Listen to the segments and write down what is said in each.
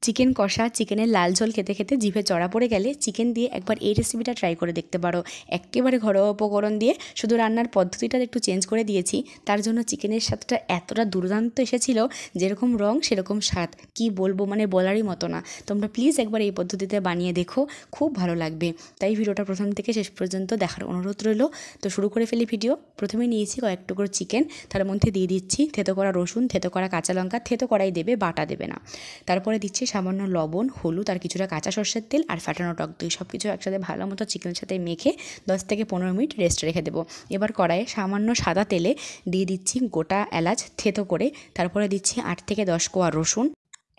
Chicken কষা, চিকেনের লাল ঝোল খেতে খেতে জিভে চড়া পড়ে গেলে চিকেন দিয়ে একবার এই রেসিপিটা ট্রাই করে দেখতে পারো। একেবারে ঘরোয়া উপকরণ দিয়ে, শুধু রান্নার পদ্ধতিটা একটু চেঞ্জ করে দিয়েছি, তার জন্য চিকেনের স্বাদটা এতটা দুর্দান্ত এসেছিল, যেরকম রং সেরকম স্বাদ, কি বলবো, মানে বলারই মতো না। তোমরা প্লিজ একবার এই পদ্ধতিতে বানিয়ে দেখো, খুব ভালো লাগবে। তাই ভিডিওটা প্রথম থেকে শেষ পর্যন্ত দেখার অনুরোধ রইল। তো শুরু করে ফেলি ভিডিও। প্রথমে নিয়েছি কয়েক টুকরো চিকেন, তার মধ্যে দিয়ে দিচ্ছি থেতো করা রসুন, থেতো করা কাঁচা লঙ্কা, থেতো করাই দেবে, বাটা দেবে না। তারপরে দিচ্ছি সামান্য লবণ, হলুদ আর কিছুটা কাঁচা সর্ষের তেল আর ফাটানো টক দই, সব কিছু একসাথে ভালো মতো চিকেনের সাথে মেখে 10 থেকে 15 মিনিট রেস্ট রেখে দেবো। এবার কড়াইয়ে সামান্য সাদা তেলে দিয়ে দিচ্ছি গোটা এলাচ থেতো করে, তারপরে দিচ্ছি 8 থেকে 10 কোয়া রসুন,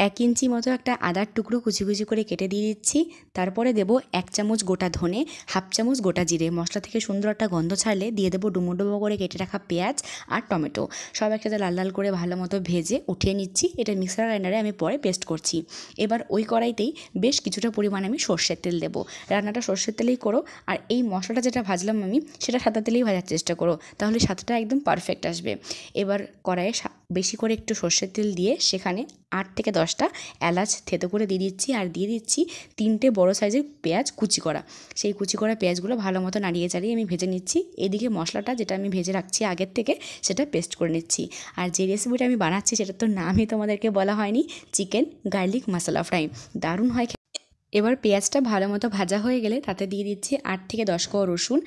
1 ইঞ্চি মতো একটা আদার টুকরো কুচি কুচি করে কেটে দিয়ে দিচ্ছি। তারপরে দেবো 1 চামচ গোটা ধনে, হাফ চামচ গোটা জিরে। মশলা থেকে সুন্দর একটা গন্ধ ছাড়লে দিয়ে দেবো ডুমো ডুমো করে কেটে রাখা পেঁয়াজ আর টমেটো, সব একসাথে লাল লাল করে ভালো মতো ভেজে উঠিয়ে নিচ্ছি। এটা মিক্সার গ্রাইন্ডারে আমি পরে পেস্ট করছি। এবার ওই কড়াইতেই বেশ কিছুটা পরিমাণ আমি সর্ষের তেল দেবো। রান্নাটা সর্ষের তেলেই করো, আর এই মশলাটা যেটা ভাজলাম আমি, সেটা সাদা তেলেই ভাজার চেষ্টা করো, তাহলে স্বাদটা একদম পারফেক্ট আসবে। এবার কড়াইয়ে বেশি করে একটু সর্ষের তেল দিয়ে সেখানে 8 থেকে 10টা এলাচ থেতো করে দিয়ে দিচ্ছি, আর দিয়ে দিচ্ছি 3টে বড় সাইজের পেঁয়াজ কুচি করা। সেই কুচি করা পেঁয়াজগুলো ভালো মতো নাড়িয়ে চাড়িয়ে আমি ভেজে নিচ্ছি। এদিকে মশলাটা যেটা আমি ভেজে রাখছি আগের থেকে, সেটা পেস্ট করে নিচ্ছি। আর যে রেসিপিটা আমি বানাচ্ছি সেটা তো নামই তোমাদেরকে বলা হয়নি, চিকেন গার্লিক মশলা ফ্রাই, দারুণ হয়। এবার পেঁয়াজটা ভালো মতো ভাজা হয়ে গেলে তাতে দিয়ে দিচ্ছি 8 থেকে 10 কোয়া রসুন,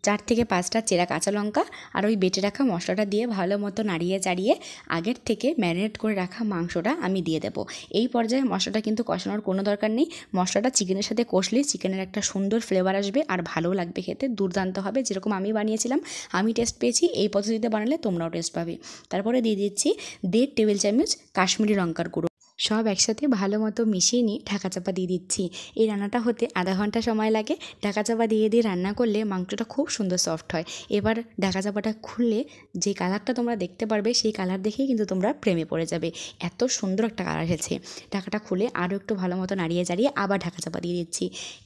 4 থেকে 5টা চেরা কাঁচা লঙ্কা, আর ওই বেটে রাখা মশলাটা দিয়ে ভালো মতো নাড়িয়ে চাড়িয়ে আগের থেকে ম্যারিনেট করে রাখা মাংসটা আমি দিয়ে দেবো। এই পর্যায়ে মশলাটা কিন্তু কষানোর কোনো দরকার নেই। মশলাটা চিকেনের সাথে কষলে চিকেনের একটা সুন্দর ফ্লেভার আসবে, আর ভালো লাগবে খেতে, দুর্দান্ত হবে। যেরকম আমি বানিয়েছিলাম, আমি টেস্ট পেয়েছি, এই পদ্ধতিতে বানালে তোমরাও টেস্ট পাবে। তারপরে দিয়ে দিচ্ছি 1.5 টেবিল চামচ কাশ্মীরি লঙ্কার গুঁড়ো। সব একসাথে ভালো মতো মিশিয়ে নিয়ে ঢাকা চাপা দিয়ে দিচ্ছি। এই রান্নাটা হতে আধা ঘন্টা সময় লাগে। ঢাকা চাপা দিয়ে দিয়ে রান্না করলে মাংসটা খুব সুন্দর সফট হয়। এবার ঢাকা চাপাটা খুললে যে কালারটা তোমরা দেখতে পারবে, সেই কালার দেখেই কিন্তু তোমরা প্রেমে পড়ে যাবে। এত সুন্দর একটা কালার এসেছে। ঢাকাটা খুলে আরও একটু ভালো মতো নাড়িয়ে চাড়িয়ে আবার ঢাকা চাপা দিয়ে দিচ্ছি।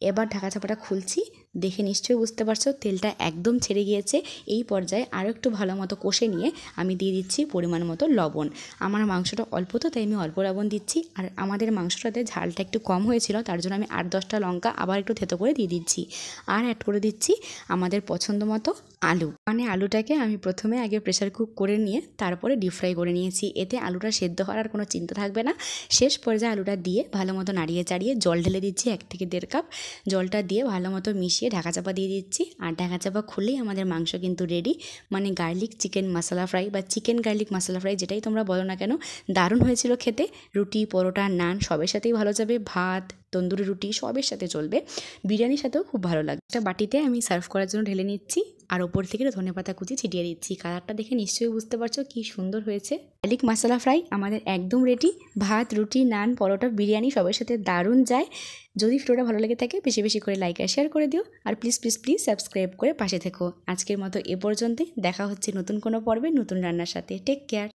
এবার ঢাকা চাপাটা খুলছি, দেখে নিশ্চয়ই বুঝতে পারছো তেলটা একদম ছেড়ে গিয়েছে। এই পর্যায়ে আরও একটু ভালো মতো কষে নিয়ে আমি দিয়ে দিচ্ছি পরিমাণ মতো লবণ। আমার মাংসটা অল্প তো, তাই আমি অল্প লবণ দিচ্ছি। আর আমাদের মাংসটাতে ঝালটা একটু কম হয়েছিল, তার জন্য আমি 8-10টা লঙ্কা আবার একটু থেতো করে দিয়ে দিচ্ছি। আর অ্যাড করে দিচ্ছি আমাদের পছন্দ মতো আলু। মানে আলুটাকে আমি প্রথমে আগে প্রেসার কুক করে নিয়ে তারপরে ডিপ ফ্রাই করে নিয়েছি। এতে আলুটা সেদ্ধ হওয়ার আর কোনো চিন্তা থাকবে না। শেষ পর্যায়ে আলুটা দিয়ে ভালো মতো নাড়িয়ে চাড়িয়ে জল ঢেলে দিচ্ছি 1 থেকে 1.5 কাপ। জলটা দিয়ে ভালো মতো মিশিয়ে ঢাকা চাপা দিয়ে দিচ্ছি। আর ঢাকা চাপা খুলেই আমাদের মাংস কিন্তু রেডি। মানে গার্লিক চিকেন মশলা ফ্রাই বা চিকেন গার্লিক মশলা ফ্রাই, যেটাই তোমরা বলো না কেন, দারুণ হয়েছিল খেতে। রুটি, পরোটা, নান সবের সাথেই ভালো যাবে, ভাত, তন্দুরি রুটি সবের সাথে চলবে, বিরিয়ানির সাথেও খুব ভালো লাগে। একটা বাটিতে আমি সার্ভ করার জন্য ঢেলে নিচ্ছি, আর ওপর থেকে ধনেপাতা কুচি ছিটিয়ে দিচ্ছি। কালারটা দেখে নিশ্চয়ই বুঝতে পারছো কি সুন্দর হয়েছে। গার্লিক মশলা ফ্রাই আমাদের একদম রেডি। ভাত, রুটি, নান, পরোটা, বিরিয়ানি সবের সাথে দারুণ যায়। যদি ভিডিওটা ভালো লেগে থাকে বেশি বেশি করে লাইক আর শেয়ার করে দিও, আর প্লিজ প্লিজ প্লিজ সাবস্ক্রাইব করে পাশে থেকো। আজকের মতো এ পর্যন্তই, দেখা হচ্ছে নতুন কোনো পর্বে নতুন রান্নার সাথে। Take care.